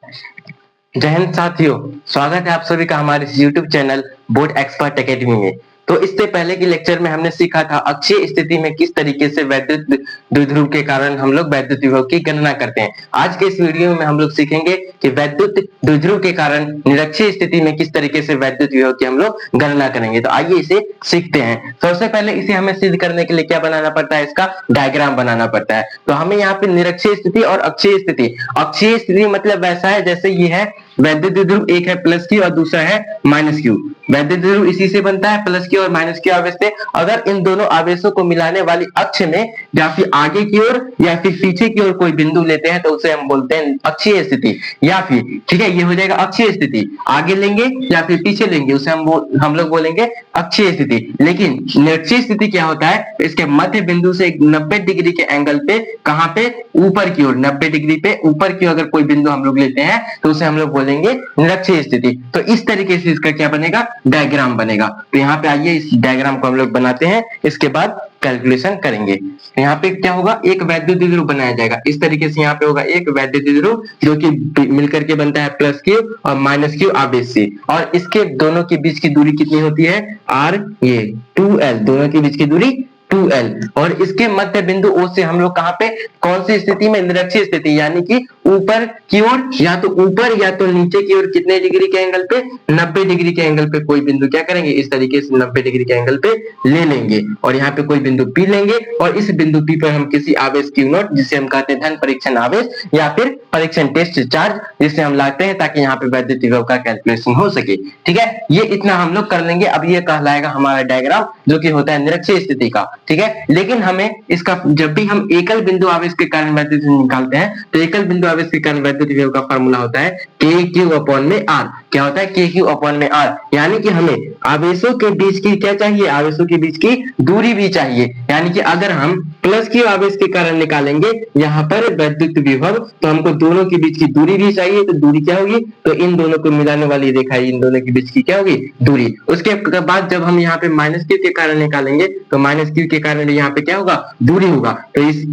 जय हिंद साथियों, स्वागत है आप सभी का हमारे इस YouTube channel board expert academy में। तो इससे पहले के लेक्चर में हमने सीखा था अक्षीय स्थिति में किस तरीके से वैद्युत द्विध्रुव के कारण हम लोग वैद्युत विभव की गणना करते हैं। आज के इस वीडियो में हम लोग सीखेंगे कि वैद्युत द्विध्रुव के कारण निरक्षीय स्थिति में किस तरीके से वैद्युत विभव की हम लोग गणना करेंगे। तो आइए इसे सीखते हैं। सबसे पहले इसे हमें सिद्ध करने के लिए क्या बनाना पड़ता है, इसका डायग्राम बनाना पड़ता है। तो हमें यहाँ पे निरक्षीय स्थिति और अक्षीय स्थिति, अक्षीय स्थिति मतलब वैसा है जैसे ये है वैद्युत द्विध्रुव, एक है प्लस क्यू और दूसरा है माइनस क्यू। वैद्युत द्विध्रुव इसी से बनता है, प्लस क्यू और माइनस क्यू आवेश से। अगर इन दोनों आवेशों को मिलाने वाली अक्ष में या फिर आगे की ओर या फिर पीछे की ओर कोई बिंदु लेते हैं तो उसे हम बोलते हैं अक्षीय स्थिति। या फिर ठीक है, ये हो जाएगा अक्षीय स्थिति, आगे लेंगे या फिर पीछे लेंगे उसे हम लोग बोलेंगे अक्षीय स्थिति। लेकिन निरक्षीय स्थिति क्या होता है, इसके मध्य बिंदु से 90 डिग्री के एंगल पे, कहां पे, ऊपर की ओर 90 डिग्री पे ऊपर की अगर कोई बिंदु हम लोग लेते हैं तो उसे हम लोग बोलेंगे निरक्षीय स्थिति। तो इस तरीके से इसका क्या बनेगा, डायग्राम बनेगा। तो यहाँ पे आइए इस डायग्राम को हम लोग बनाते हैं, इसके बाद कैलकुलेशन करेंगे। यहाँ पे क्या होगा, एक वैद्युत द्विध्रुव बनाया जाएगा। इस तरीके से यहाँ पे होगा एक वैद्युत द्विध्रुव जो कि मिलकर के बनता है प्लस क्यू और माइनस क्यू आवेश से। और इसके दोनों के बीच की दूरी कितनी होती है, आर, ये 2l, दोनों के बीच की दूरी 2l। और इसके मध्य बिंदु O से हम लोग कहां पे, कौन सी स्थिति में, निरक्षीय स्थिति, यानी कि ऊपर की ओर, या तो ऊपर या तो नीचे की ओर कितने डिग्री के एंगल पे, 90 डिग्री के एंगल पे कोई बिंदु क्या करेंगे, इस तरीके से 90 डिग्री के एंगल पे ले लेंगे। और यहाँ पे कोई बिंदु P लेंगे और इस बिंदु P पर हम किसी आवेश Q नॉट, जिसे हम कहते हैं धन परीक्षण आवेश या फिर परीक्षण टेस्ट चार्ज, जिसे हम लाते हैं ताकि यहाँ पे वैद्युत विभव का कैलकुलेशन हो सके। ठीक है, ये इतना हम लोग कर लेंगे। अब ये कहलाएगा हमारा डायग्राम जो कि होता है निरक्षीय स्थिति का। ठीक है, लेकिन हमें इसका, जब भी हम एकल बिंदु आवेश के कारण वैद्युत निकालते हैं तो एकल बिंदु आवेश के कारण वैद्युत विभव का फार्मूला होता है KQ अपॉन में R। क्या होता है, KQ अपॉन में R, यानी कि हमें आवेशों के बीच की क्या चाहिए, आवेशों के बीच की दूरी भी चाहिए। यानी कि अगर हम प्लस क्यू आवेश के कारण निकालेंगे यहाँ पर वैद्युत विभव, तो हमको दोनों के बीच की दूरी भी चाहिए। तो दूरी क्या होगी, तो इन दोनों को मिलाने वाली रेखा, इन दोनों के बीच की क्या होगी, दूरी। उसके बाद जब हम यहाँ पे माइनस क्यू के कारण निकालेंगे तो माइनस क्यू के कारण यहाँ पे क्या होगा, दूरी होगा। तो इस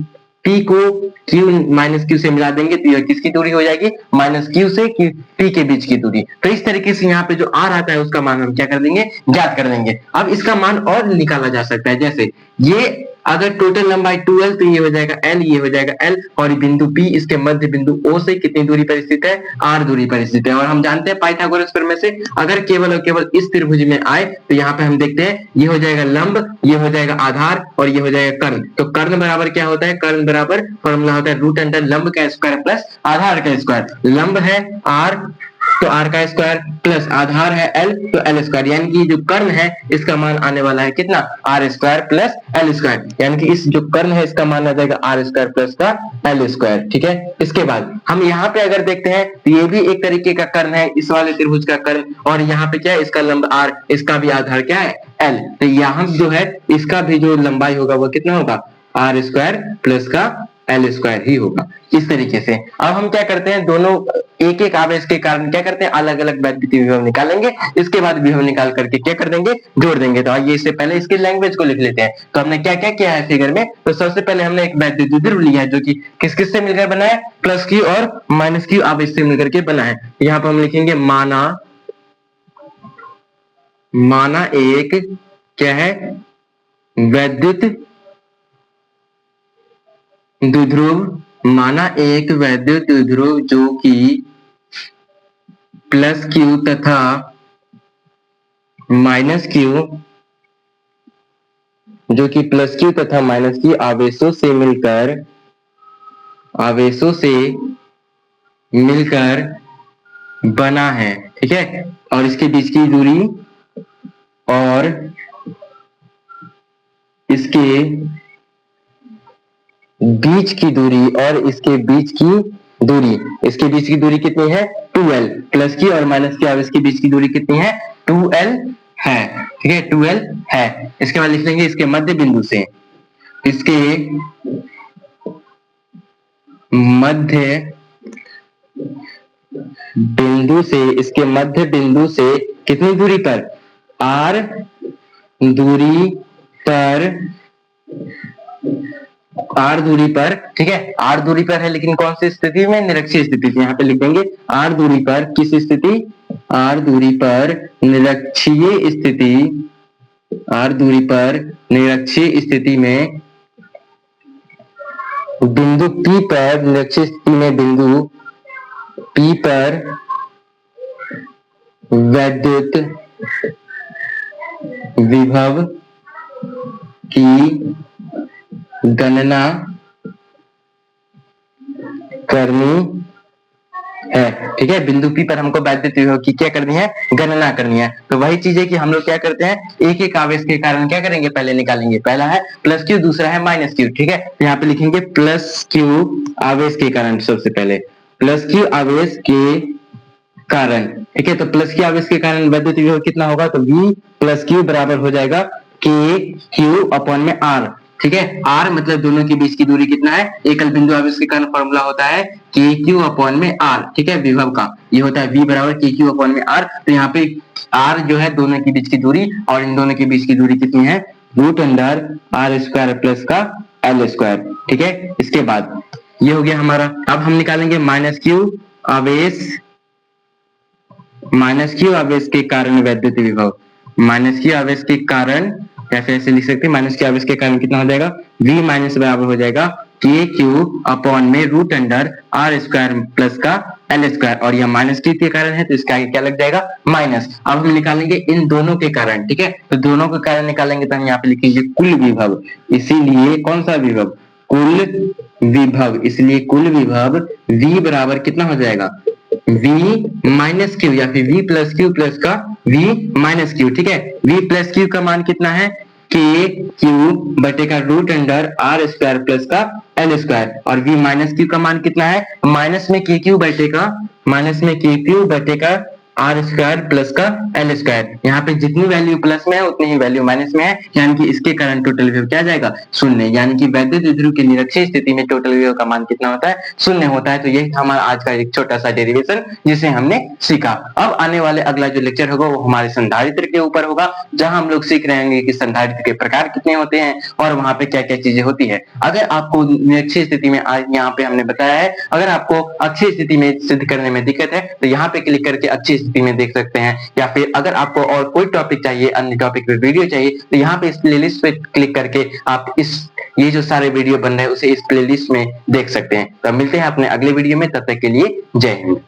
P को Q माइनस Q से मिला देंगे तो यह किसकी दूरी हो जाएगी, माइनस Q से P के बीच की दूरी। तो इस तरीके से यहाँ पे जो R आता है उसका मान हम क्या कर देंगे, ज्ञात कर देंगे। अब इसका मान और निकाला जा सकता है, जैसे ये अगर टोटल लंबाई 2l तो ये हो जाएगा l, ये हो जाएगा l, और बिंदु P इसके मध्य बिंदु O से कितनी दूरी पर स्थित है, r दूरी पर स्थित है। और हम जानते हैं पाइथागोरस प्रमेय से, अगर केवल और केवल इस त्रिभुज में आए तो यहाँ पे हम देखते हैं ये हो जाएगा लंब, ये हो जाएगा आधार और ये हो जाएगा कर्ण। तो कर्ण बराबर क्या होता है, कर्ण बराबर फॉर्मूला होता है रूट अंडर लंब का स्क्वायर प्लस आधार का स्क्वायर। लंब है r तो r का स्क्वायर प्लस आधार है l तो l स्क्वायर, यानी कि जो कर्ण है इसका मान आने वाला है कितना, r square plus l square, यानी कि इस जो कर्ण है इसका मान आ जाएगा r स्क्वायर प्लस का l स्क्वायर। ठीक है, इसके बाद हम यहाँ पे अगर देखते हैं तो ये भी एक तरीके का कर्ण है, इस वाले त्रिभुज का कर्ण, और यहाँ पे क्या है, इसका लंब r, इसका भी आधार क्या है, l। तो यहाँ जो है इसका भी जो लंबाई होगा वो कितना होगा, r स्क्वायर प्लस का l स्क्वायर ही होगा। इस तरीके से अब हम क्या करते हैं, दोनों एक एक आवेश के कारण क्या करते हैं, अलग अलग वैद्युत विभव निकालेंगे। इसके बाद विभव निकाल करके क्या कर देंगे, जोड़ देंगे। तो आइए इससे पहले इसके लैंग्वेज को लिख लेते हैं। तो हमने क्या क्या किया है फिगर में, तो सबसे पहले हमने एक वैद्युत द्विध्रुव लिया है जो कि किस किस से मिलकर बना है, प्लस क्यू और माइनस क्यू आवेश से मिलकर के बना है। यहाँ पर हम लिखेंगे माना एक क्या है, वैद्युत द्विध्रुव, माना एक वैद्युत द्विध्रुव जो कि प्लस क्यू तथा माइनस क्यू, जो कि प्लस क्यू तथा माइनस क्यू आवेशों से मिलकर बना है। ठीक है, और इसके बीच की दूरी और इसके बीच की दूरी और इसके बीच की दूरी कितनी है, 2l। प्लस की और माइनस की आवेश के बीच की दूरी कितनी है, 2l है। ठीक है, 2l है। इसके बाद लिख लेंगे इसके मध्य बिंदु से, इसके मध्य बिंदु से कितनी दूरी पर, r दूरी पर r दूरी पर, ठीक है, r दूरी पर है, लेकिन कौन सी स्थिति में? निरक्षीय स्थिति। यहाँ पे लिख देंगे r दूरी पर किस स्थिति? r दूरी पर निरक्षीय स्थिति, r दूरी पर निरक्षीय स्थिति में बिंदु P पर, निरक्षीय स्थिति में बिंदु P पर वैद्युत विभव की गणना करनी है, ठीक है। बिंदु P पर हमको वैद्युत विभव की क्या करनी है? गणना करनी है। तो वही चीज है कि हम लोग क्या करते हैं, एक एक आवेश के कारण क्या करेंगे? पहले निकालेंगे। पहला है प्लस क्यू, दूसरा है माइनस क्यू, ठीक है। तो यहाँ पे लिखेंगे प्लस क्यू आवेश के कारण। सबसे पहले प्लस क्यू आवेश के कारण, ठीक है। तो प्लस क्यू आवेश के कारण वैद्युत विभव कितना होगा? तो V प्लस क्यू बराबर हो जाएगा के क्यू अपॉन में R, ठीक है। R मतलब दोनों के बीच की दूरी कितना है? एकल बिंदु आवेश के कारण फॉर्मूला होता है के क्यू अपॉन में R, ठीक है, विभव का। ये होता है V बराबर के क्यू अपॉन में R। तो यहाँ पे R जो है दोनों के बीच की दूरी, और इन दोनों के बीच की दूरी कितनी है? Root under R square plus का L स्क्वायर, ठीक है। इसके बाद ये हो गया हमारा। अब हम निकालेंगे माइनस क्यू आवेश, माइनस क्यू आवेश के कारण वैद्युत विभव। माइनस क्यू आवेश के कारण, या फिर ऐसे लिख सकते हैं, माइनस क्यू आवेश के कारण कितना हो जाएगा? V माइनस बराबर हो जाएगा के क्यू अपॉन में root under R square plus का L स्क्वायर, और यह माइनस क्यू के कारण है तो इसका आगे क्या लग जाएगा? माइनस। अब हम निकालेंगे इन दोनों के कारण, ठीक है। तो दोनों के कारण निकालेंगे तो हम यहाँ पे लिखेंगे कुल विभव। इसीलिए कौन सा विभव? कुल विभव। इसलिए कुल विभव V बराबर कितना हो जाएगा? V माइनस क्यू, या फिर V प्लस क्यू प्लस का V माइनस क्यू, ठीक है। V प्लस क्यू का मान कितना है? के क्यू बटे का root under R square plus का L स्क्वायर, और V माइनस क्यू का मान कितना है? माइनस में के क्यू बटे का, माइनस में के क्यू बटे का R स्क्वायर प्लस का L स्क्वायर। यहाँ पे जितनी वैल्यू प्लस में है उतनी ही वैल्यू माइनस में है, यानी कि इसके कारण टोटल विभव क्या जाएगा? शून्य। यानी कि वैद्युत द्विध्रुव की निरक्षीय स्थिति में टोटल विभव का मान कितना होता है? शून्य होता है। तो यही हमारा आज का एक छोटा सा डेरिवेशन जिसे हमने सीखा। अब आने वाले अगला जो लेक्चर होगा वो हमारे संधारित्र के ऊपर होगा, जहां हम लोग सीख रहे हैं कि संधारित्र के प्रकार कितने होते हैं और वहां पे क्या क्या चीजें होती है। अगर आपको निरक्षीय स्थिति में, आज यहाँ पे हमने बताया है, अगर आपको अक्षीय स्थिति में सिद्ध करने में दिक्कत है तो यहाँ पे क्लिक करके अक्षीय स्थिति में देख सकते हैं, या फिर अगर आपको और कोई टॉपिक चाहिए, अन्य टॉपिक पे वीडियो चाहिए, तो यहाँ पे इस प्लेलिस्ट पे क्लिक करके आप ये जो सारे वीडियो बन रहे हैं उसे इस प्लेलिस्ट में देख सकते हैं। तो मिलते हैं अपने अगले वीडियो में, तब तक के लिए जय हिंद।